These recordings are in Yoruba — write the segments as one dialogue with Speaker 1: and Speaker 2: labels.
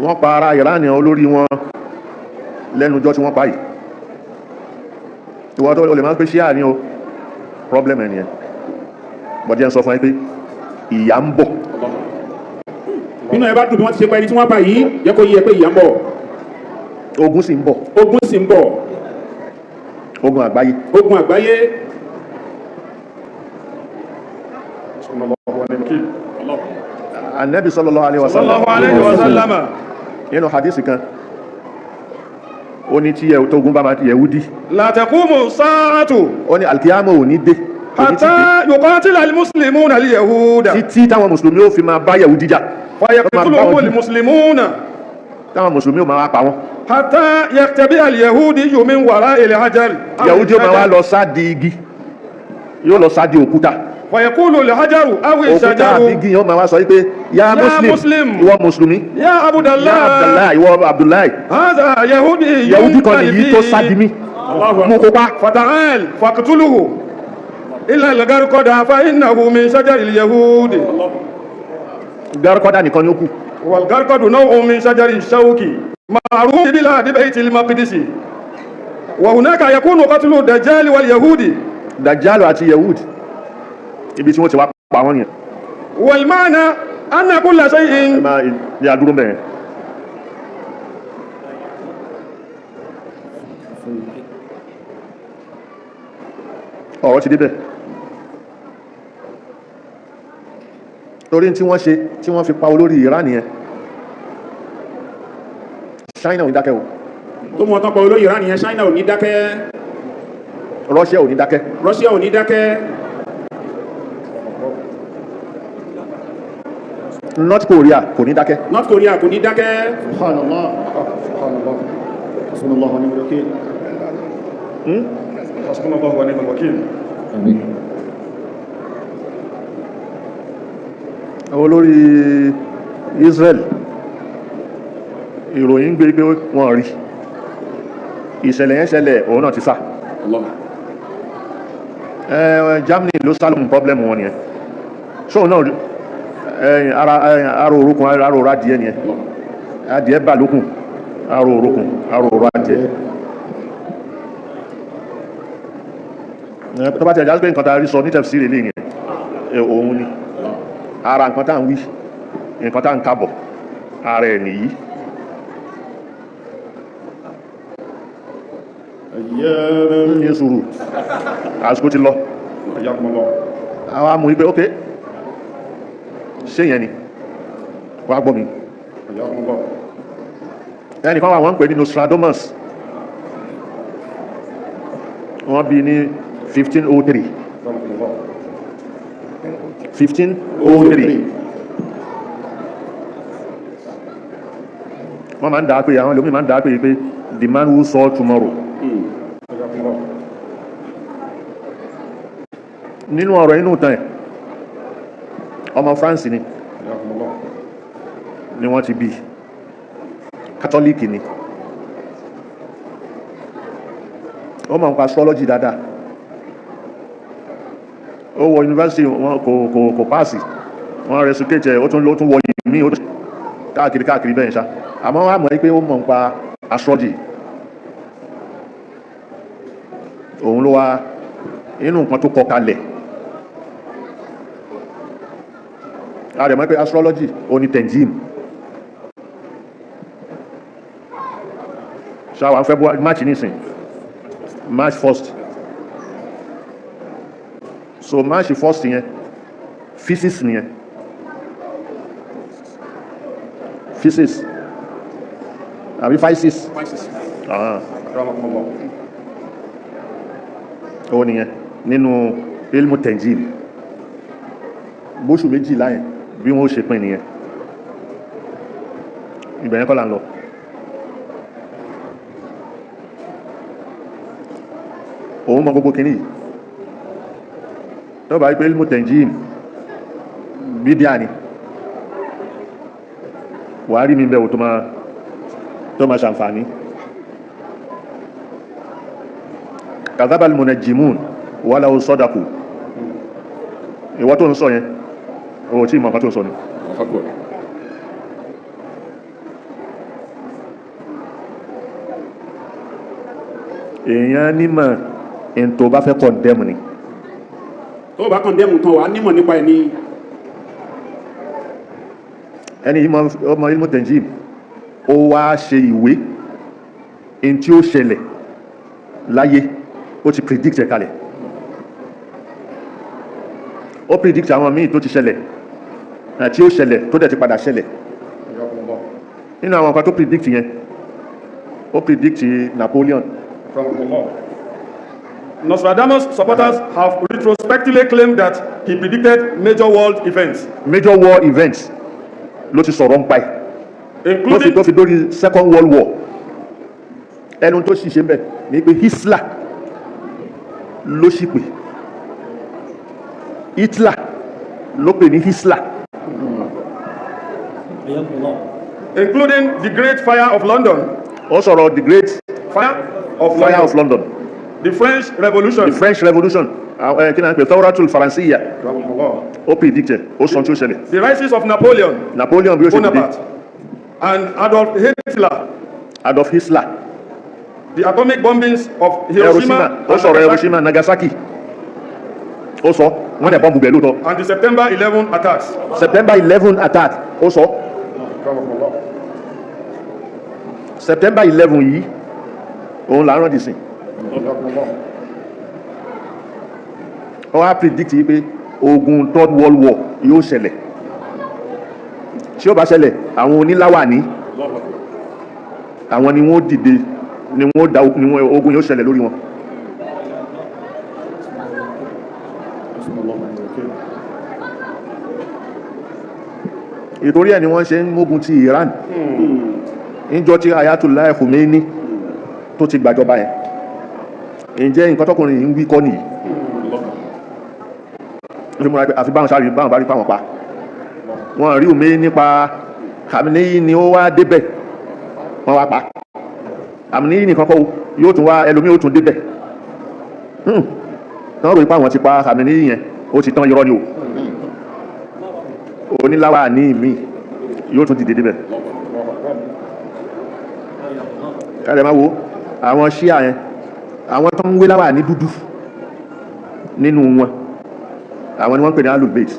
Speaker 1: wọ́n pa ara Iranian olórí wọn lẹ́nu ọjọ́ tí wọ́n pa yìí. Ìwọ́n tó lè máa ń pè ṣíà ní o problem ẹ̀ nìyẹn. Bọ́dí ẹ̀ ń sọ fún ẹ pé ìyà ń bọ̀.
Speaker 2: Nínú ẹ bá dùn bí wọ́n ti ṣe pa ẹni tí wọ́n pa yìí yẹ kó yẹ pé ìyà ń bọ̀.
Speaker 1: Ogun sì ń bọ̀.
Speaker 2: Ogun sì ń bọ̀.
Speaker 1: Ogun àgbáyé.
Speaker 2: Ogun àgbáyé.
Speaker 1: Ànábì sallallahu alaihi wasallam nínú hadisi kan ó ní tí tógun bá máa ti Yẹhudi
Speaker 2: La taqumu sa'atu
Speaker 1: ó ní alkiyama ò ní dé
Speaker 2: hatta yuqatila al-muslimuna al-yahuda
Speaker 1: títí táwọn mùsùlùmí ó fi máa bá Yẹhudi jà
Speaker 2: wa yaqtuluhum al-muslimuna
Speaker 1: táwọn mùsùlùmí ó máa wá pa wọ́n
Speaker 2: hatta yaktabi al-yahudi min wara'i al-hajar
Speaker 1: Yẹhudi ó máa wá lọ sádi igi yóò lọ sádi òkúta
Speaker 2: wa yaqulu al-hajaru aw al-shajaru
Speaker 1: òkúta igi yóò máa wá sọ pé ya muslim ìwọ mùsùlùmí
Speaker 2: ya Abdullahi
Speaker 1: ìwọ Abdullahi
Speaker 2: hadha
Speaker 1: Yẹhudi kan nìyí tó sádi mi mú kó pa
Speaker 2: fata'al faqtuluhu illa al-garqada fa innahu min shajari al-yahudi
Speaker 1: garqada nìkan ni ó kù
Speaker 2: wal garqadu naw'un min shajari ash-shawki ma'ruf bilad bayt al-maqdis wa hunaka yakunu qatlu ad-dajjal wal yahudi
Speaker 1: Dajjal àti Yehudi ibi tí wọ́n ti wá pa wọ́n yẹn
Speaker 2: wal ma'na anna kulla shay'in
Speaker 1: ma ya dúró bẹ́ẹ̀ ọ̀rọ̀ ti débẹ̀ torí tí wọ́n ṣe tí wọ́n fi pa olórí Iran yẹn China ò ní dákẹ́ o
Speaker 2: tó mọ̀ tán pa olórí Iran yẹn China ò ní dákẹ́
Speaker 1: Russia ò ní dákẹ́
Speaker 2: Russia ò ní dákẹ́
Speaker 1: North Korea kò ní dákẹ́
Speaker 2: North Korea kò ní dákẹ́
Speaker 3: Subhanallah. Subhanallah. Hasbunallahu wa ni'mal wakeel.
Speaker 2: Hasbunallahu wa ni'mal wakeel.
Speaker 3: Àmín.
Speaker 1: olórí Israel ìròyìn gbé pé wọ́n rí ìṣẹ̀lẹ̀ yẹn ṣẹlẹ̀ òun náà ti sá Germany ló sálùmù problem wọn nìyẹn ṣóun náà ara orúkún ara orú adìẹ nìyẹn adìẹ bà lókun ara orúkún ara orú adìẹ tó bá ti ẹ̀já pé nǹkan tá a rí sọ ní Tafseer lè yẹn òun ni ara nǹkan tá à ń wí nǹkan tá à ń kábọ̀ ara ẹ̀ nìyí ní sùúrù àsìkò ti lọ àwọn amú wípé ok ṣé yẹn ni wàá gbọ́ mi ẹnìkan wà wọ́n ń pè ní Nostradamus wọ́n bí ní 1503 wọ́n máa ń dáa pé àwọn ẹlòmíì máa ń dáa pé the man who saw tomorrow nínú ọ̀rọ̀ inú tán ẹ̀ ọmọ France ni wọ́n ti bí kátólíìkì ni ó mọ̀ nípa astrology dáadáa ó wọ yunifásitì wọn kò páàsì wọ́n resucate ẹ̀ ó tún wọ ìmí ó káàkiri bẹ́ẹ̀ ṣá àmọ́ wọ́n á mọ̀ pé ó mọ̀ nípa astrology òun ló wá inú nǹkan tó kọ kalẹ̀ a rẹ̀ mọ́ pé astrology ó ní tenjim ṣáwà February March nísìn March 1st so March 1st yẹn physics nìyẹn physics àbí physics ó nìyẹn nínú ilmu tenjim bóṣù méjìlá yẹn bí wọ́n ó ṣe pín nìyẹn ìbẹ̀yẹn kọ́ là ń lọ òun mọ gbogbo kìíní tó bá wípé ilmu tenjim bídíà ni wà rí mi bẹ̀wò tó máa ṣàǹfààní kàzábàlì munajjimun walau sadaku ìwọ tó ń sọ yẹn o tí ìmọ̀ kan tó ń sọ ni èèyàn nímọ̀ ẹni tó bá fẹ́ condemn ni.
Speaker 3: tó bá condemn tán wà nímọ̀ nípa ẹni.
Speaker 1: ẹni ọmọ ilmu tenjib ó wá ṣe ìwé in tí ó ṣẹlẹ̀ láyé ó ti predict ẹ̀ kalẹ̀, ó predict àwọn míì tó ti ṣẹlẹ̀ tí ó ṣẹlẹ̀ tó dẹ̀ ti padà ṣẹlẹ̀. nínú àwọn nǹkan tó predict yẹn ó predict Napoleon.
Speaker 2: Nostradamus supporters have retrospectively claimed that he predicted major world events.
Speaker 1: Major war events ló ti sọ̀rọ̀ ń pa ẹ̀,
Speaker 2: including
Speaker 1: tó fi dórí Second World War. ẹnu tó sì ṣe ń bẹ̀ ní pé Hitler ló sì pè, Hitler ló pè ní Hitler.
Speaker 2: including the Great Fire of London.
Speaker 1: ó sọ̀rọ̀ the Great
Speaker 2: Fire of
Speaker 1: London.
Speaker 2: The French Revolution.
Speaker 1: The French Revolution. kí ni a ń pè Thawratul Faransiyya. ó predict ó sọ tí ó ṣẹlẹ̀.
Speaker 2: The rises of Napoleon
Speaker 1: bí ó ṣe
Speaker 2: Bonaparte and Adolf Hitler. The atomic bombings of Hiroshima
Speaker 1: ó sọ̀rọ̀ Hiroshima Nagasaki. ó sọ wọ́n dẹ̀ bọ́m̀bù bẹ̀ lóòótọ́.
Speaker 2: and the September 11 attacks.
Speaker 1: September 11 attack ó sọ. September 11 yìí òun là ń rántí sìn. ó wá predict yìí pé ogun Third World War yóò ṣẹlẹ̀. tí ó bá ṣẹlẹ̀ àwọn oníláwàní àwọn ni wọ́n dìde ni wọ́n ogun yóò ṣẹlẹ̀ lórí wọn. ìtorí ẹ̀ ni wọ́n ṣe ń mógun ti Iran níjọ́ tí Ayatollah Khomeini tó ti gbàjọba yẹn. ǹjẹ́ nǹkan tọkùnrin yìí ń wí kọ́ nìyí? àfi báwọn bá rí pàwọn pa. wọ́n rí Khomeini nípa Khamenei ni ó wá débẹ̀ wọ́n wá pa. Khamenei nìkan kọ́ yóò tún wá ẹlòmíì ó tún débẹ̀. tán rò ipá wọn ti pa Khamenei yẹn ó ti tán irọ́ ni o. oníláwà ní ìmí yóò tún dìde débẹ̀. ẹ̀rẹ̀ máa wo àwọn ṣíà yẹn àwọn tó ń wé láwà ní dúdú nínú wọn àwọn ni wọ́n ń pè ní alubait.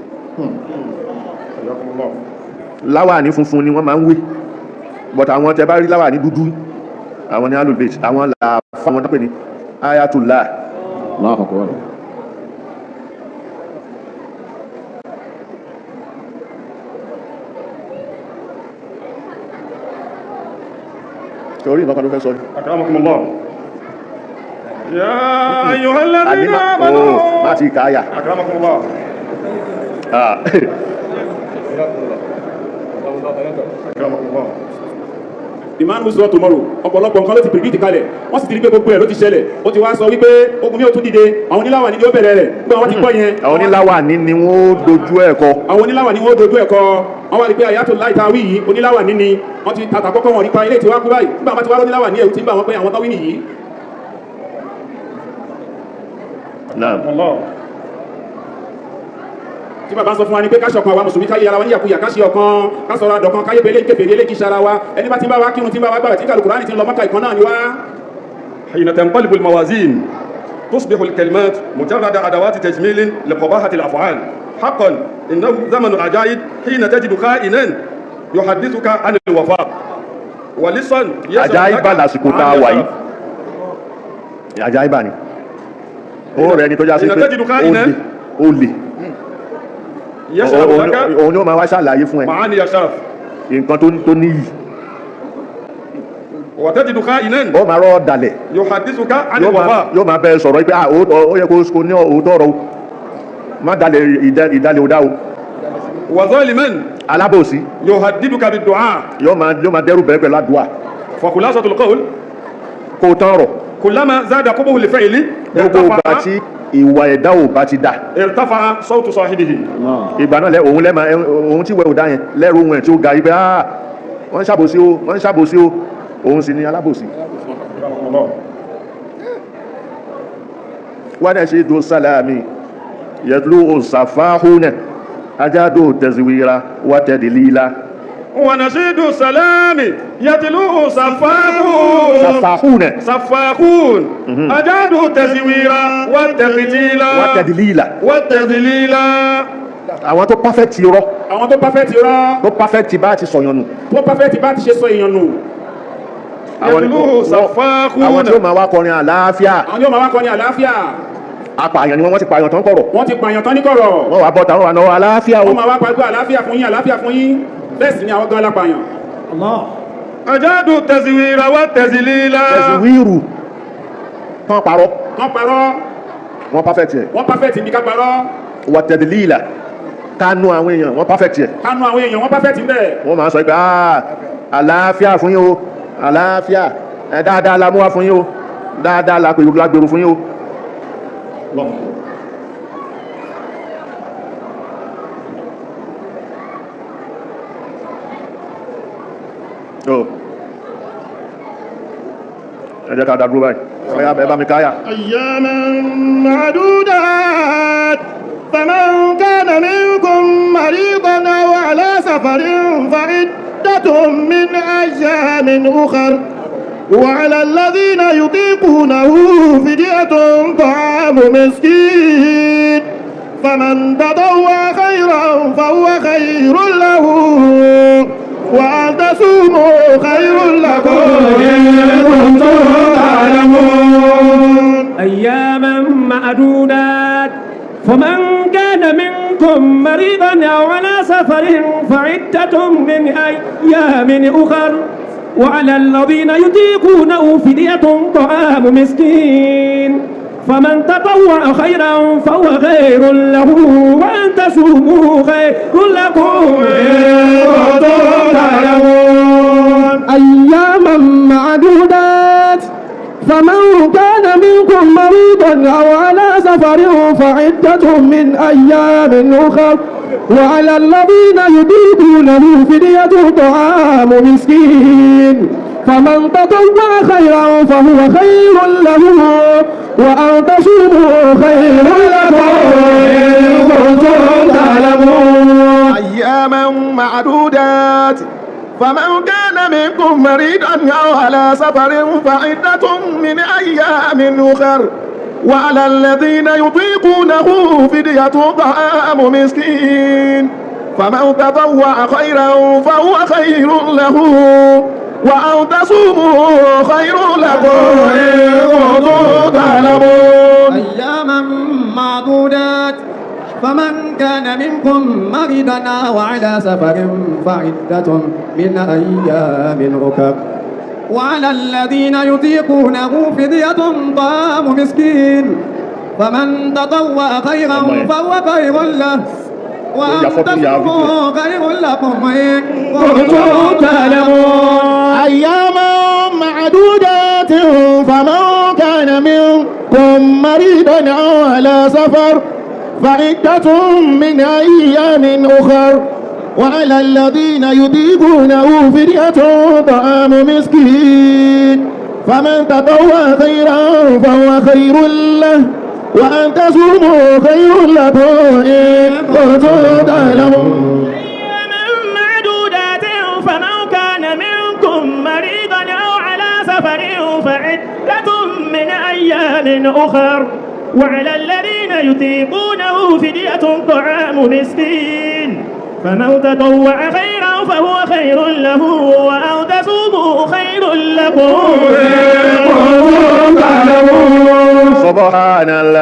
Speaker 1: láwà ní funfun ni wọ́n máa ń wé but àwọn tẹ bá rí láwà ní dúdú àwọn ni alubait, àwọn là fáwọn tó pè ní ayatollah. torí nǹkan kan ló fẹ́ sọ.
Speaker 2: akramakumullah. ya ayyuhal ladhina amanu.
Speaker 1: má ti káyà.
Speaker 2: akramakumullah. akramakumullah.
Speaker 3: The man who saw tomorrow ọ̀pọ̀lọpọ̀ nǹkan ló ti predict kalẹ̀ wọ́n sì ti rí pé gbogbo ẹ̀ ló ti ṣẹlẹ̀ ó ti wá sọ wípé ogun yóò tún dìde àwọn oníláwà ní yóò bẹ̀rẹ̀ rẹ̀ pé àwọn ti gbọ́ yẹn.
Speaker 1: àwọn oníláwà ní ni wọ́n dojú ẹ̀ kọ.
Speaker 3: àwọn oníláwà ní wọ́n dojú ẹ̀ kọ wọ́n wá rí pé Ayatollah ìtawí yìí oníláwà ní ni wọ́n ti tàtà kọ́kọ́ wọn rí pa ilé ìtiwá kú báyìí nígbà wọn ti wá lóníláwà ní ẹ̀rù tí ń bá wọn pé àwọn tọ́wí nìyí. tí bàbá sọ fún wa ni pé káṣọ kan àwa mùsùlùmí káyé ara wa níyàkuyà káṣí ọ̀kan kásọ̀rọ̀ àdọ̀kan káyé pé eléyìí kèfèrí eléyìí ṣara wa ẹni bá ti bá wa kírun tí bá wa gbàgbé tí kàlù Kùránì ti ń lọ Mákà ìkan náà ni wá.
Speaker 2: حين تنقلب الموازين تصبح الكلمات مجرد أدوات تجميل لقباحة الأفعال. حقا إنه زمن العجائب حين تجد خائنا يحدثك عن الوفاء ولسان
Speaker 1: àjáyíbá lásìkò tá a wà yìí àjáyíbá ni ó rẹ̀ ni tó já sí pé ó lè òun ni ó máa wá ṣàlàyé fún ẹ
Speaker 2: معاني الشرف
Speaker 1: nǹkan tó níyì.
Speaker 2: وتجد خائنا
Speaker 1: ó máa rọ́ dalẹ̀
Speaker 2: يحدثك عن الوفاء
Speaker 1: yóò máa bẹ sọ̀rọ̀ pé ó yẹ kó ní òótọ́ ọ̀rọ̀ o má dalẹ̀ ìdálẹ̀ òdá o.
Speaker 2: وظالما
Speaker 1: alábòsí
Speaker 2: يهددك بالدعاء
Speaker 1: yóò máa dẹ́rù bẹ̀rẹ̀ pẹ̀lú àdúrà.
Speaker 2: فخلاصة القول
Speaker 1: kó tán rọ̀
Speaker 2: كلما زاد قبه الفعل
Speaker 1: gbogbo ìgbà tí ìwà ẹ̀dá ò bá ti dà
Speaker 2: ارتفع صوت صاحبه.
Speaker 1: ìgbà náà òun tí wẹ̀ ò dá yẹn lẹ́rù ohun ẹ̀ tí ó ga ibẹ̀ wọ́n ń ṣàbòsí o òun sì ni alábòsí. wọ́n dẹ̀ ṣe dùn sálàmì yẹtulú òsàfáhùnẹ̀ ajádò tẹ̀síwìra wà tẹ̀dìlíla
Speaker 2: ونشيد السلام يتلوه سفاحون أجادوا التزوير والتدليل
Speaker 1: àwọn tó perfect irọ́
Speaker 3: àwọn tó perfect
Speaker 1: bá ti sọ̀yàn nù
Speaker 3: ṣe sọ èèyàn nù.
Speaker 1: àwọn tí ó máa wá kọrin àlàáfíà apààyàn ni wọ́n ti pààyàn tán kọ̀rọ̀ wọ́n wà bọ́ta wọ́n wà náwó àlàáfíà
Speaker 3: wọ́n máa wá pàgbọ́ àlàáfíà fún yín bẹ́ẹ̀ sì ni àwọn gan alápààyàn.
Speaker 2: Ajadu tẹ̀síwìrà wá tẹ̀sílílá.
Speaker 1: Tẹ̀síwìrù tán parọ́ wọ́n perfect
Speaker 3: ní ká parọ́.
Speaker 1: Wà tẹ̀dílílà kánú àwọn èèyàn wọ́n perfect
Speaker 3: bẹ́ẹ̀.
Speaker 1: Wọ́n máa sọ pé àlàáfíà fún yín o àlàáfíà dáadáa la mú wá fún yín o dáadáa la gbèrú fún yín o. Ẹ jẹ́ ká dá dúró báyìí. Ọ̀yá bá mi káyà.
Speaker 4: Ayyaman ma'dudat faman kana minkum maridan aw ala safarin fa iddatun min ayyamin ukhar wa 'ala alladhina yutiqunahu fidyatun ta'amu miskin faman tatawwa khayran fa huwa khayrun lahu وأن تصوموا خير لكم إن كنتم تعلمون
Speaker 5: أياما معدودات فمن كان منكم مريضا أو على سفر فعدة من أيام أخر وعلى الذين يطيقونه فدية طعام مسكين فمن تطوع خيرا فهو خير له وأن تصوموا خير لكم إن كنتم تعلمون
Speaker 4: أياما معدودات فمن كان منكم مريضا أو على سفر فعدة من أيام أخر وعلى الذين يطيقونه فدية طعام مسكين فمن تطوع خيرا فهو خير له وأن تصوموا خير لكم إن كنتم تعلمون
Speaker 6: أياما معدودات فمن كان منكم مريضا أو على سفر فعدة من أيام أخر وعلى الذين يطيقونه فدية طعام مسكين فمن تطوع خيرا فهو خير له وأن تصوموا خير لكم إن كنتم تعلمون
Speaker 4: أياما معدودات فمن كان منكم مريضا أو على سفر فعدة من أيام أخر وعلى الذين يطيقونه فدية طعام مسكين فمن تطوع خيرا فهو خير له وأن تصوموا خير لكم إن كنتم تعلمون
Speaker 6: أياما معدودات فمن كان منكم مريضا أو على سفر فعدة من أيام أخر وعلى الذين يطيقونه فدية طعام مسكين فمن تطوع خيرا فهو خير له وأن تصوموا خير لكم إن كنتم تعلمون
Speaker 5: أياما معدودات فمن كان منكم مريضا أو على سفر فعدة من أيام أخر وعلى الذين يطيقونه فدية طعام مسكين فمن تطوع خيرا فهو خير له وأن تصوموا خير لكم إن كنتم تعلمون
Speaker 1: سبحان الله